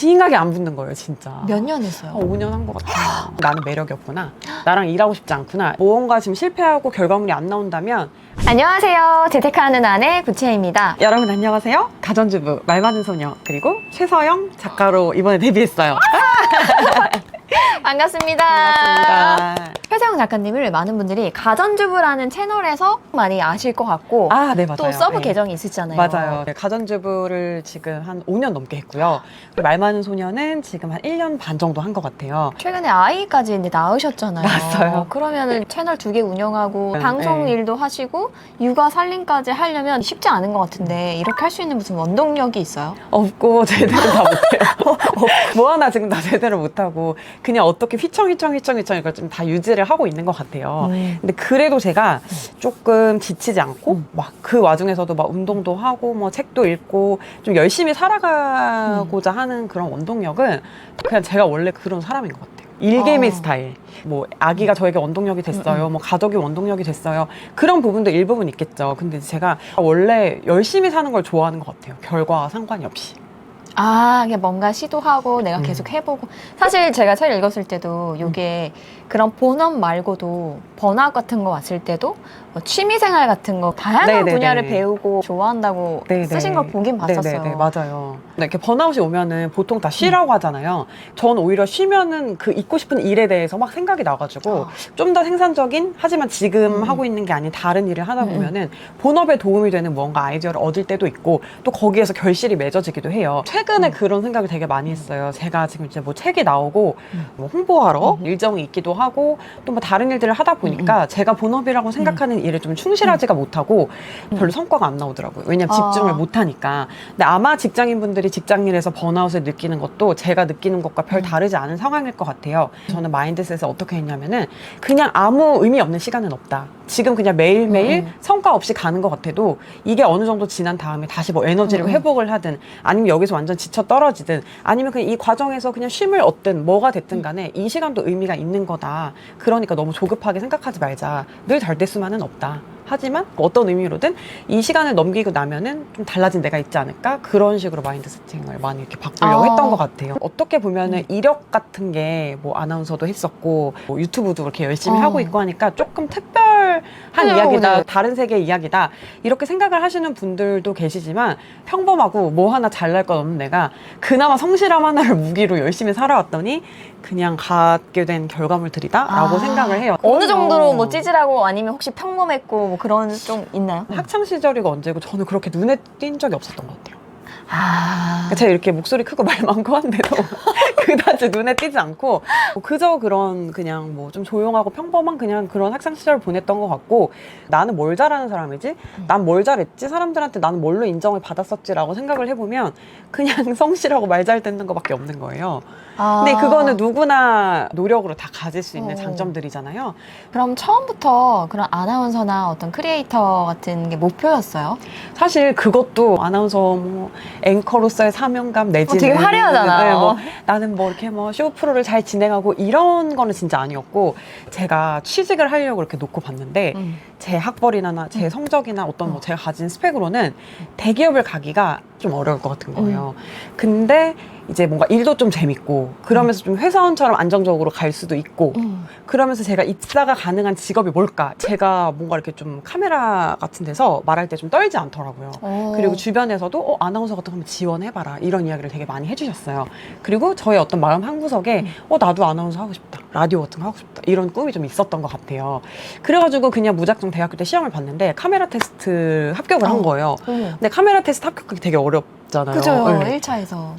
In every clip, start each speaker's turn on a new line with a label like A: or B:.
A: 징하게 안 붙는 거예요, 진짜.
B: 몇 년 했어요?
A: 5년 한 것 같아요. 나는 매력이 없구나. 나랑 일하고 싶지 않구나. 무언가 지금 실패하고 결과물이 안 나온다면.
B: 안녕하세요. 재테크하는 아내 구채입니다.
A: 여러분 안녕하세요. 가전주부 말 많은 소녀 그리고 최서영 작가로 이번에 데뷔했어요.
B: 반갑습니다.
A: 반갑습니다.
B: 최세영 작가님을 많은 분들이 가전주부라는 채널에서 많이 아실 것 같고
A: 아, 네, 맞아요.
B: 또 서브
A: 네.
B: 계정이 있으시잖아요.
A: 맞아요. 네, 가전주부를 지금 한 5년 넘게 했고요. 말 많은 소녀는 지금 한 1년 반 정도 한 것 같아요.
B: 최근에 아이까지 이제 낳으셨잖아요.
A: 낳았어요.
B: 그러면은 채널 2개 운영하고
A: 네.
B: 방송 일도 하시고 육아 살림까지 하려면 쉽지 않은 것 같은데 이렇게 할 수 있는 무슨 원동력이 있어요?
A: 없고 제대로 다 못해요. 뭐 하나 지금 다 제대로 못하고 그냥 어떻게 휘청휘청 이걸 좀 다 유지를 하고 있는 것 같아요. 근데 그래도 제가 조금 지치지 않고 막 그 와중에서도 막 운동도 하고 뭐 책도 읽고 좀 열심히 살아가고자 하는 그런 원동력은 그냥 제가 원래 그런 사람인 것 같아요. 일개미 스타일. 뭐 아기가 저에게 원동력이 됐어요. 뭐 가족이 원동력이 됐어요. 그런 부분도 일부분 있겠죠. 근데 제가 원래 열심히 사는 걸 좋아하는 것 같아요. 결과와 상관이 없이.
B: 아, 그냥 뭔가 시도하고 내가 계속 해보고. 사실 제가 책 읽었을 때도 이게 그런 본업 말고도 번아웃 같은 거 왔을 때도 뭐 취미생활 같은 거 다양한
A: 네네네.
B: 분야를 배우고 좋아한다고
A: 네네.
B: 쓰신 걸 보긴 봤었어요.
A: 네네네, 맞아요. 이렇게 번아웃이 오면은 보통 다 쉬라고 하잖아요. 전 오히려 쉬면은 그 잊고 싶은 일에 대해서 막 생각이 나가지고 좀 더 생산적인 하지만 지금 하고 있는 게 아닌 다른 일을 하다 보면은 본업에 도움이 되는 뭔가 아이디어를 얻을 때도 있고 또 거기에서 결실이 맺어지기도 해요. 최근에 그런 생각을 되게 많이 했어요. 제가 지금 이제 뭐 책이 나오고 뭐 홍보하러 일정이 있기도 하고 또 뭐 다른 일들을 하다 보니까 제가 본업이라고 생각하는 일에 좀 충실하지가 못하고 별로 성과가 안 나오더라고요. 왜냐면 집중을 못하니까. 근데 아마 직장인분들이 직장일에서 번아웃을 느끼는 것도 제가 느끼는 것과 별 다르지 않은 상황일 것 같아요. 저는 마인드셋을 어떻게 했냐면은 그냥 아무 의미 없는 시간은 없다. 지금 그냥 매일매일 성과 없이 가는 것 같아도 이게 어느 정도 지난 다음에 다시 뭐 에너지를 회복을 하든 아니면 여기서 완전 지쳐 떨어지든 아니면 그냥 이 과정에서 그냥 쉼을 얻든 뭐가 됐든 간에 이 시간도 의미가 있는 거다. 그러니까 너무 조급하게 생각하지 말자. 늘 잘 될 수만은 없다. 하지만 어떤 의미로든 이 시간을 넘기고 나면은 좀 달라진 내가 있지 않을까? 그런 식으로 마인드 세팅을 많이 이렇게 바꾸려고 했던 것 같아요. 어떻게 보면은 이력 같은 게 뭐 아나운서도 했었고 뭐 유튜브도 그렇게 열심히 하고 있고 하니까 조금 특별한 이야기다.
B: 네.
A: 다른 세계의 이야기다. 이렇게 생각을 하시는 분들도 계시지만 평범하고 뭐 하나 잘날 것 없는 내가 그나마 성실함 하나를 무기로 열심히 살아왔더니 그냥 갖게 된 결과물들이다 라고 생각을 해요.
B: 어느 정도로 뭐 찌질하고 아니면 혹시 평범했고 뭐 그런 좀 있나요?
A: 학창 시절이고 언제고 저는 그렇게 눈에 띈 적이 없었던 것 같아요.
B: 아,
A: 제가 이렇게 목소리 크고 말 많고 한데도 그다지 눈에 띄지 않고 그저 그런 그냥 뭐 좀 조용하고 평범한 그냥 그런 학창 시절을 보냈던 것 같고 나는 뭘 잘하는 사람이지? 난 뭘 잘했지? 사람들한테 나는 뭘로 인정을 받았었지라고 생각을 해보면 그냥 성실하고 말 잘 듣는 것밖에 없는 거예요. 근데 그거는 누구나 노력으로 다 가질 수 있는 장점들이잖아요.
B: 그럼 처음부터 그런 아나운서나 어떤 크리에이터 같은 게 목표였어요?
A: 사실 그것도 아나운서 뭐 앵커로서의 사명감 내지는
B: 되게 화려하잖아요.
A: 네, 뭐 나는 뭐 이렇게 뭐 쇼 프로를 잘 진행하고 이런 거는 진짜 아니었고 제가 취직을 하려고 이렇게 놓고 봤는데 제 학벌이나 제 성적이나 어떤 뭐 제가 가진 스펙으로는 대기업을 가기가 좀 어려울 것 같은 거예요. 근데 이제 뭔가 일도 좀 재밌고 그러면서 좀 회사원처럼 안정적으로 갈 수도 있고 그러면서 제가 입사가 가능한 직업이 뭘까? 제가 뭔가 이렇게 좀 카메라 같은 데서 말할 때 좀 떨지 않더라고요. 그리고 주변에서도 아나운서 같은 거 한번 지원해봐라 이런 이야기를 되게 많이 해주셨어요. 그리고 저의 어떤 마음 한구석에 나도 아나운서 하고 싶다. 라디오 같은 거 하고 싶다. 이런 꿈이 좀 있었던 것 같아요. 그래가지고 그냥 무작정 대학교 때 시험을 봤는데 카메라 테스트 합격을 한 거예요. 근데 카메라 테스트 합격하기 되게 어렵잖아요.
B: 그죠,
A: 네.
B: 1차에서.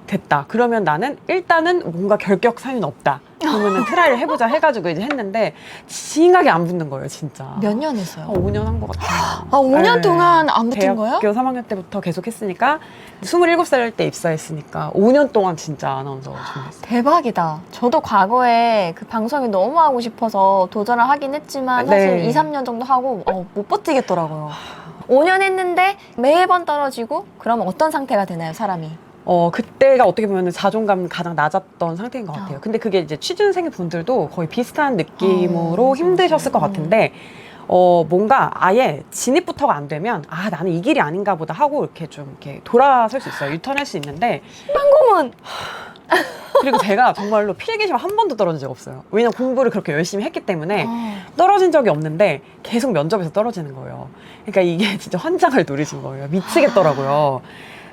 A: 됐다. 그러면 나는 일단은 뭔가 결격 사유는 없다. 그러면은 트라이를 해보자 해가지고 이제 했는데 징하게 안 붙는 거예요, 진짜.
B: 몇 년 했어요?
A: 5년 한 것 같아요.
B: 5년
A: 네.
B: 동안 안 붙은 거예요?
A: 대학교 3학년 때부터 계속 했으니까 27살 때 입사했으니까 5년 동안 진짜 아나운서 준비했어요.
B: 대박이다. 저도 과거에 그 방송이 너무 하고 싶어서 도전을 하긴 했지만 사실
A: 네.
B: 2, 3년 정도 하고 못 버티겠더라고요. 5년 했는데 매번 떨어지고 그러면 어떤 상태가 되나요, 사람이?
A: 그때가 어떻게 보면 자존감 가장 낮았던 상태인 것 같아요. 근데 그게 이제 취준생 분들도 거의 비슷한 느낌으로 힘드셨을 것 같은데 뭔가 아예 진입부터가 안 되면 나는 이 길이 아닌가 보다 하고 이렇게 좀 이렇게 돌아설 수 있어요. 유턴할 수 있는데
B: 한국은
A: 그리고 제가 정말로 필기시험 한 번도 떨어진 적 없어요. 왜냐면 공부를 그렇게 열심히 했기 때문에 떨어진 적이 없는데 계속 면접에서 떨어지는 거예요. 그러니까 이게 진짜 환장을 누리신 거예요. 미치겠더라고요.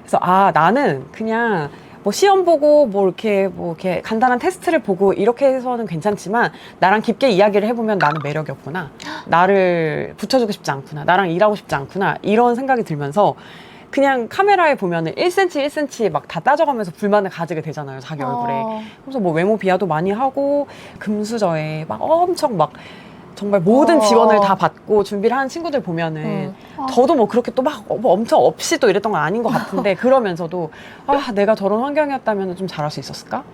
A: 그래서 나는 그냥 뭐 시험 보고 뭐 이렇게 간단한 테스트를 보고 이렇게 해서는 괜찮지만 나랑 깊게 이야기를 해보면 나는 매력이 없구나. 나를 붙여주고 싶지 않구나. 나랑 일하고 싶지 않구나. 이런 생각이 들면서 그냥 카메라에 보면은 1cm, 1cm 막 다 따져가면서 불만을 가지게 되잖아요, 자기 얼굴에. 그래서 뭐 외모 비하도 많이 하고, 금수저에 막 엄청 막 정말 모든 지원을 다 받고 준비를 하는 친구들 보면은 저도 뭐 그렇게 또 막 엄청 없이 또 이랬던 건 아닌 것 같은데 그러면서도 내가 저런 환경이었다면 좀 잘할 수 있었을까?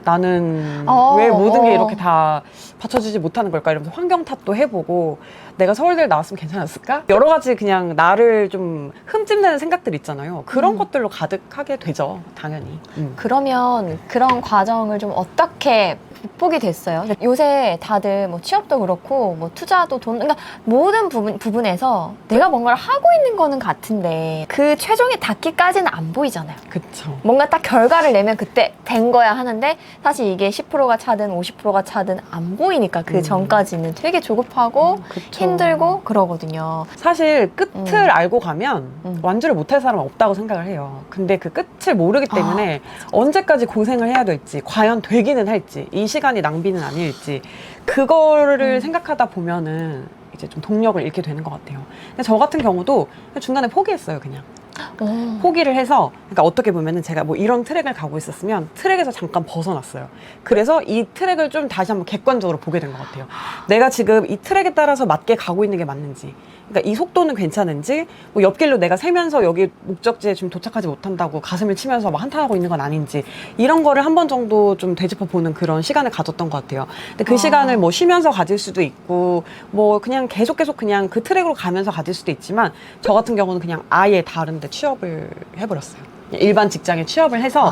A: 나는 왜 모든 게 이렇게 다 받쳐주지 못하는 걸까? 이러면서 환경 탓도 해보고 내가 서울대를 나왔으면 괜찮았을까? 여러 가지 그냥 나를 좀 흠집내는 생각들 있잖아요. 그런 것들로 가득하게 되죠, 당연히.
B: 그러면 그런 과정을 좀 어떻게 극복이 됐어요? 요새 다들 뭐 취업도 그렇고 뭐 투자도 그러니까 모든 부분에서 내가 뭔가를 하고 있는 거는 같은데 그 최종에 닿기까지는 안 보이잖아요.
A: 그쵸.
B: 뭔가 딱 결과를 내면 그때 된 거야 하는데 사실 이게 10%가 차든 50%가 차든 안 보이니까 그 전까지는 되게 조급하고
A: 그쵸.
B: 힘들고 그러거든요.
A: 사실 끝을 알고 가면 완주를 못할 사람은 없다고 생각을 해요. 근데 그 끝을 모르기 때문에 언제까지 고생을 해야 될지, 과연 되기는 할지, 이 시간이 낭비는 아닐지, 그거를 생각하다 보면은 이제 좀 동력을 잃게 되는 것 같아요. 근데 저 같은 경우도 중간에 포기했어요, 그냥. 포기를 해서, 그러니까 어떻게 보면은 제가 뭐 이런 트랙을 가고 있었으면 트랙에서 잠깐 벗어났어요. 그래서 이 트랙을 좀 다시 한번 객관적으로 보게 된 것 같아요. 내가 지금 이 트랙에 따라서 맞게 가고 있는 게 맞는지, 그러니까 이 속도는 괜찮은지, 뭐 옆길로 내가 새면서 여기 목적지에 지금 도착하지 못한다고 가슴을 치면서 막 한탄하고 있는 건 아닌지, 이런 거를 한 번 정도 좀 되짚어 보는 그런 시간을 가졌던 것 같아요. 근데 그 시간을 뭐 쉬면서 가질 수도 있고, 뭐 그냥 계속 그냥 그 트랙으로 가면서 가질 수도 있지만, 저 같은 경우는 그냥 아예 다른 데 취업을 해버렸어요. 일반 직장에 취업을 해서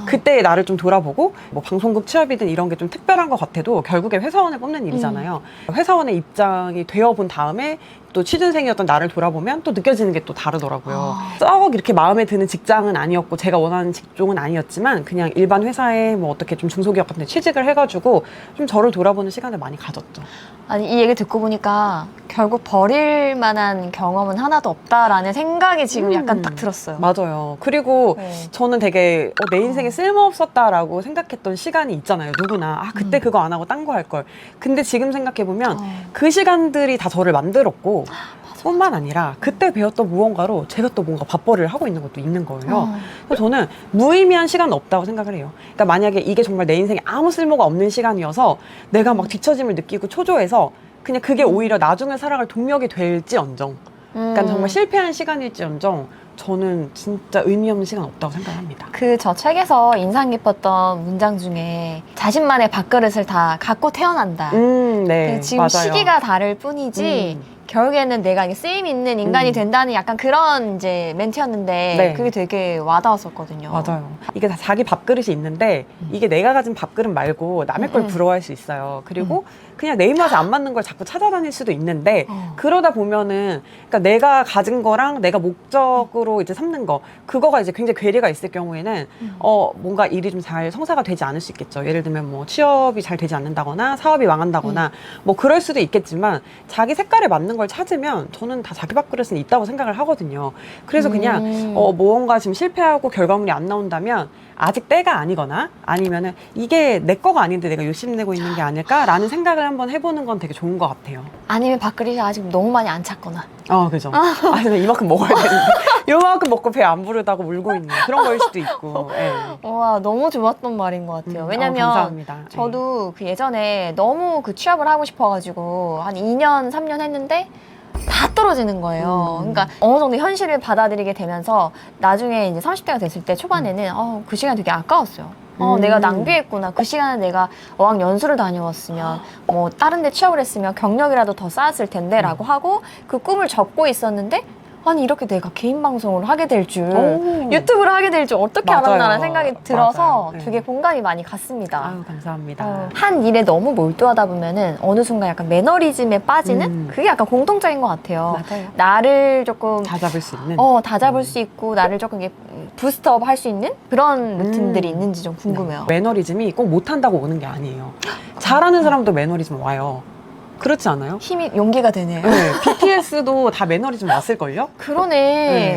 A: 그때 나를 좀 돌아보고, 뭐 방송국 취업이든 이런 게 좀 특별한 것 같아도 결국에 회사원을 뽑는 일이잖아요. 회사원의 입장이 되어본 다음에 또 취준생이었던 나를 돌아보면 또 느껴지는 게 또 다르더라고요. 썩 이렇게 마음에 드는 직장은 아니었고 제가 원하는 직종은 아니었지만 그냥 일반 회사에 뭐 어떻게 좀 중소기업 같은 데 취직을 해가지고 좀 저를 돌아보는 시간을 많이 가졌죠.
B: 아니, 이 얘기 듣고 보니까 결국 버릴 만한 경험은 하나도 없다라는 생각이 지금 약간 딱 들었어요.
A: 맞아요. 그리고 저는 되게 내 인생에 쓸모없었다라고 생각했던 시간이 있잖아요. 누구나. 그때 그거 안 하고 딴 거 할 걸. 근데 지금 생각해보면 그 시간들이 다 저를 만들었고 뿐만 아니라 그때 배웠던 무언가로 제가 또 뭔가 밥벌이를 하고 있는 것도 있는 거예요. 그래서 저는 무의미한 시간은 없다고 생각을 해요. 그러니까 만약에 이게 정말 내 인생에 아무 쓸모가 없는 시간이어서 내가 막 뒤처짐을 느끼고 초조해서 그냥 그게 오히려 나중에 살아갈 동력이 될지언정, 그러니까 정말 실패한 시간일지언정 저는 진짜 의미 없는 시간 없다고 생각합니다.
B: 그 저 책에서 인상 깊었던 문장 중에 자신만의 밥그릇을 다 갖고 태어난다.
A: 네,
B: 그 지금
A: 맞아요.
B: 시기가 다를 뿐이지 결국에는 내가 이게 쓰임 있는 인간이 된다는 약간 그런 이제 멘트였는데
A: 네.
B: 그게 되게 와닿았었거든요.
A: 맞아요. 이게 다 자기 밥그릇이 있는데 이게 내가 가진 밥그릇 말고 남의 걸 부러워할 수 있어요. 그리고 그냥 내 입맛에 안 맞는 걸 자꾸 찾아다닐 수도 있는데 그러다 보면은 그러니까 내가 가진 거랑 내가 목적으로 이제 삼는 거, 그거가 이제 굉장히 괴리가 있을 경우에는 뭔가 일이 좀 잘 성사가 되지 않을 수 있겠죠. 예를 들면 뭐 취업이 잘 되지 않는다거나 사업이 망한다거나 뭐 그럴 수도 있겠지만 자기 색깔에 맞는 걸 찾으면 저는 다 자기 밥그릇은 있다고 생각을 하거든요. 그래서 그냥 무언가 지금 실패하고 결과물이 안 나온다면 아직 때가 아니거나 아니면은 이게 내 거가 아닌데 내가 욕심내고 있는 게 아닐까라는 생각을 한번 해보는 건 되게 좋은 것 같아요.
B: 아니면 밥그릇이 아직 너무 많이 안 찼거나.
A: 그죠. 아니, 이만큼 먹어야 되는데 요만큼 먹고 배 안 부르다고 울고 있는 그런 거일 수도 있고. 네.
B: 와, 너무 좋았던 말인 것 같아요. 왜냐면
A: 감사합니다.
B: 저도 그 예전에 너무 그 취업을 하고 싶어가지고 한 2년, 3년 했는데 다 떨어지는 거예요. 그러니까 어느 정도 현실을 받아들이게 되면서 나중에 이제 30대가 됐을 때 초반에는 그 시간이 되게 아까웠어요. 내가 낭비했구나. 그 시간에 내가 어학연수를 다녀왔으면 뭐 다른 데 취업을 했으면 경력이라도 더 쌓았을 텐데 라고 하고 그 꿈을 접고 있었는데 아니 이렇게 내가 개인 방송을 하게 될 줄,
A: 오.
B: 유튜브를 하게 될 줄 어떻게
A: 맞아요.
B: 알았나라는 생각이 들어서
A: 맞아요. 네.
B: 되게 공감이 많이 갔습니다.
A: 아유, 감사합니다.
B: 한 일에 너무 몰두하다 보면은 어느 순간 약간 매너리즘에 빠지는 그게 약간 공통적인 것 같아요.
A: 맞아요.
B: 나를 조금
A: 다 잡을 수 있는.
B: 다 잡을 수 있고 나를 조금 이렇게 부스트업 할 수 있는 그런 루틴들이 있는지 좀 궁금해요.
A: 매너리즘이 꼭 못한다고 오는 게 아니에요. 잘하는 사람도 매너리즘 와요. 그렇지 않아요?
B: 힘이 용기가 되네요.
A: 네, BTS도 다 매너리즘 왔을걸요?
B: 그러네.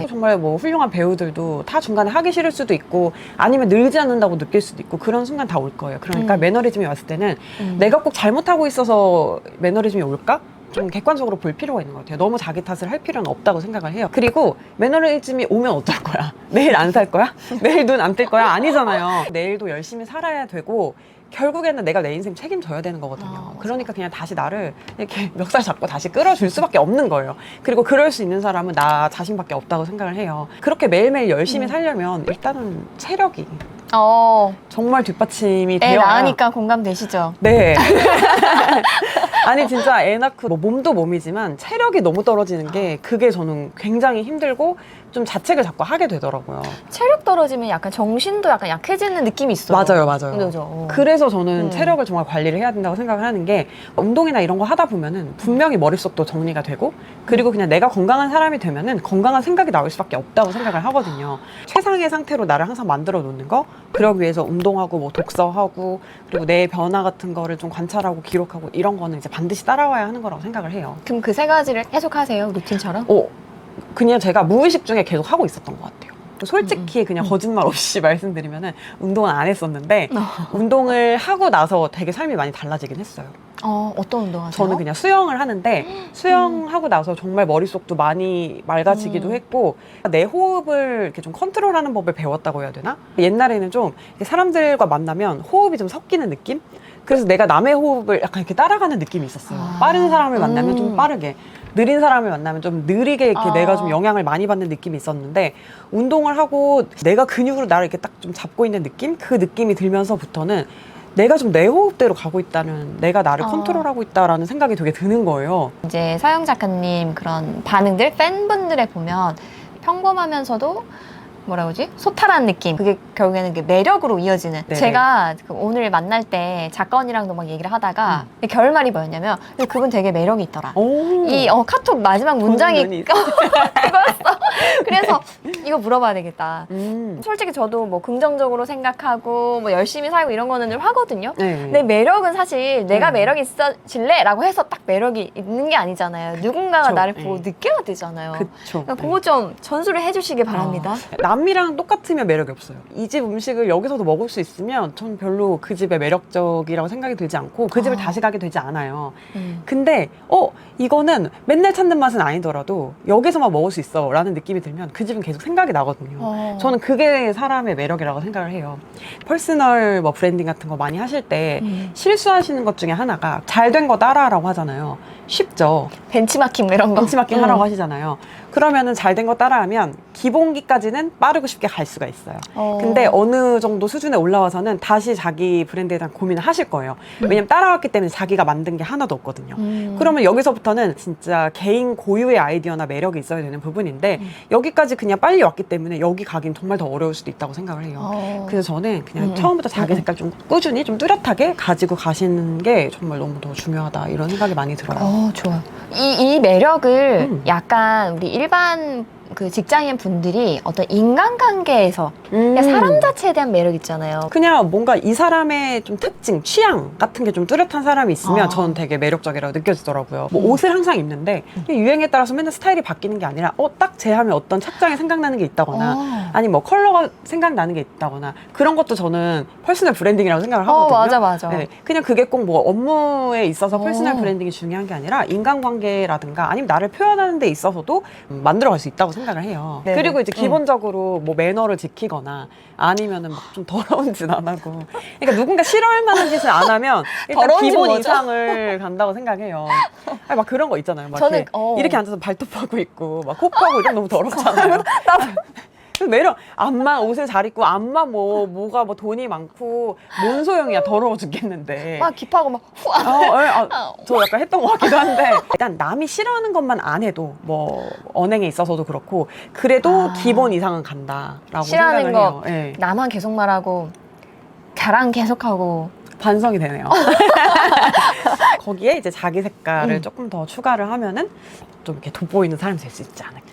A: 네, 정말 뭐 훌륭한 배우들도 다 중간에 하기 싫을 수도 있고 아니면 늘지 않는다고 느낄 수도 있고 그런 순간 다 올 거예요. 그러니까 매너리즘이 왔을 때는 내가 꼭 잘못하고 있어서 매너리즘이 올까? 좀 객관적으로 볼 필요가 있는 것 같아요. 너무 자기 탓을 할 필요는 없다고 생각을 해요. 그리고 매너리즘이 오면 어쩔 거야? 내일 안 살 거야? 내일 눈 안 뜰 거야? 아니잖아요. 내일도 열심히 살아야 되고 결국에는 내가 내 인생 책임져야 되는 거거든요. 그러니까 그냥 다시 나를 이렇게 멱살 잡고 다시 끌어줄 수밖에 없는 거예요. 그리고 그럴 수 있는 사람은 나 자신밖에 없다고 생각을 해요. 그렇게 매일매일 열심히 살려면 일단은 체력이 정말 뒷받침이
B: 애
A: 되어야
B: 낳으니까 공감되시죠?
A: 네. 아니 진짜 애 낳고 뭐 몸도 몸이지만 체력이 너무 떨어지는 게 그게 저는 굉장히 힘들고 좀 자책을 자꾸 하게 되더라고요.
B: 체력 떨어지면 약간 정신도 약간 약해지는 느낌이 있어요.
A: 맞아요, 맞아요.
B: 그죠?
A: 그래서 저는 체력을 정말 관리를 해야 된다고 생각을 하는 게 운동이나 이런 거 하다 보면은 분명히 머릿속도 정리가 되고 그리고 그냥 내가 건강한 사람이 되면은 건강한 생각이 나올 수밖에 없다고 생각을 하거든요. 최상의 상태로 나를 항상 만들어 놓는 거 그러기 위해서 운동하고 뭐 독서하고 그리고 내 변화 같은 거를 좀 관찰하고 기록하고 이런 거는 이제 반드시 따라와야 하는 거라고 생각을 해요.
B: 그럼 그 세 가지를 계속 하세요? 루틴처럼?
A: 그냥 제가 무의식 중에 계속 하고 있었던 것 같아요. 솔직히 그냥 거짓말 없이 말씀드리면은 운동은 안 했었는데 운동을 하고 나서 되게 삶이 많이 달라지긴 했어요.
B: 어떤 운동 하세요?
A: 저는 그냥 수영을 하는데 수영하고 나서 정말 머릿속도 많이 맑아지기도 했고 내 호흡을 이렇게 좀 컨트롤하는 법을 배웠다고 해야 되나? 옛날에는 좀 사람들과 만나면 호흡이 좀 섞이는 느낌? 그래서 내가 남의 호흡을 약간 이렇게 따라가는 느낌이 있었어요. 빠른 사람을 만나면 좀 빠르게 느린 사람을 만나면 좀 느리게 이렇게 내가 좀 영향을 많이 받는 느낌이 있었는데 운동을 하고 내가 근육으로 나를 이렇게 딱 좀 잡고 있는 느낌? 그 느낌이 들면서부터는 내가 좀 내 호흡대로 가고 있다는 내가 나를 컨트롤하고 있다라는 생각이 되게 드는 거예요.
B: 이제 서영 작가님 그런 반응들 팬분들에 보면 평범하면서도 뭐라 그러지? 소탈한 느낌. 그게 결국에는 이게 매력으로 이어지는.
A: 네네.
B: 제가 오늘 만날 때 작가 언니랑도 막 얘기를 하다가 결말이 뭐였냐면 근데 그분 되게 매력이 있더라. 이 카톡 마지막 문장이
A: 면이
B: 그거였어. 그래서 이거 물어봐야 되겠다.
A: 음.
B: 솔직히 저도 뭐 긍정적으로 생각하고 뭐 열심히 살고 이런 거는 늘 하거든요.
A: 네.
B: 내 매력은 사실 내가 매력이 있어질래? 라고 해서 딱 매력이 있는 게 아니잖아요. 누군가가
A: 그쵸.
B: 나를
A: 네.
B: 보고 느껴야 되잖아요.
A: 그쵸.
B: 그러니까 그거 좀 전수를 해주시기 바랍니다.
A: 남이랑 똑같으면 매력이 없어요. 이 집 음식을 여기서도 먹을 수 있으면 전 별로 그 집에 매력적이라고 생각이 들지 않고 그 집을 다시 가게 되지 않아요. 근데 이거는 맨날 찾는 맛은 아니더라도 여기서만 먹을 수 있어 라는 느낌이 들면 그 집은 계속 생각이 나거든요. 저는 그게 사람의 매력이라고 생각을 해요. 퍼스널 뭐 브랜딩 같은 거 많이 하실 때 실수하시는 것 중에 하나가 잘 된 거 따라하라고 하잖아요. 쉽죠.
B: 벤치마킹 뭐 이런 거.
A: 벤치마킹 하라고 하시잖아요. 그러면은 잘 된 거 따라하면 기본기까지는 빠르고 쉽게 갈 수가 있어요. 근데 어느 정도 수준에 올라와서는 다시 자기 브랜드에 대한 고민을 하실 거예요. 왜냐면 따라왔기 때문에 자기가 만든 게 하나도 없거든요. 그러면 여기서부터는 진짜 개인 고유의 아이디어나 매력이 있어야 되는 부분인데 여기까지 그냥 빨리 왔기 때문에 여기 가긴 정말 더 어려울 수도 있다고 생각을 해요. 그래서 저는 그냥 처음부터 자기 색깔 좀 꾸준히 좀 뚜렷하게 가지고 가시는 게 정말 너무 더 중요하다 이런 생각이 많이 들어요.
B: 좋아요. 이 매력을 약간 우리 일반 그 직장인 분들이 어떤 인간관계에서 그냥 사람 자체에 대한 매력 있잖아요.
A: 그냥 뭔가 이 사람의 좀 특징, 취향 같은 게 좀 뚜렷한 사람이 있으면 저는 되게 매력적이라고 느껴지더라고요. 뭐 옷을 항상 입는데 유행에 따라서 맨날 스타일이 바뀌는 게 아니라 딱 제하면 어떤 착장이 생각나는 게 있다거나 아니 뭐 컬러가 생각나는 게 있다거나 그런 것도 저는 퍼스널 브랜딩이라고 생각을 하거든요.
B: 맞아.
A: 네, 그냥 그게 꼭 뭐 업무에 있어서 퍼스널 브랜딩이 중요한 게 아니라 인간관계라든가 아니면 나를 표현하는 데 있어서도 만들어갈 수 있다고 생각을 해요.
B: 네네.
A: 그리고 이제 기본적으로 뭐 매너를 지키거나 아니면은 막 좀 더러운 짓 안 하고 그러니까 누군가 싫어할 만한 짓을 안 하면 일단
B: 더러운 짓
A: 기본
B: 뭐죠?
A: 이상을 간다고 생각해요. 아니, 막 그런 거 있잖아요. 막
B: 저는,
A: 이렇게 앉아서 발톱하고 있고 막 코하고 이런 거 너무 더럽잖아요. 매력 암만 옷을 잘 입고 암만 뭐가 돈이 많고 뭔 소용이야. 더러워 죽겠는데.
B: 막 깁하고 막 후.
A: 저 약간 했던 것 같기도 한데 일단 남이 싫어하는 것만 안 해도 뭐 언행에 있어서도 그렇고 그래도 기본 이상은 간다라고
B: 싫어하는
A: 생각을
B: 거
A: 해요. 예.
B: 나만 계속 말하고 자랑 계속하고
A: 반성이 되네요. 거기에 이제 자기 색깔을 조금 더 추가를 하면은 좀 이렇게 돋보이는 사람이 될 수 있지 않을까.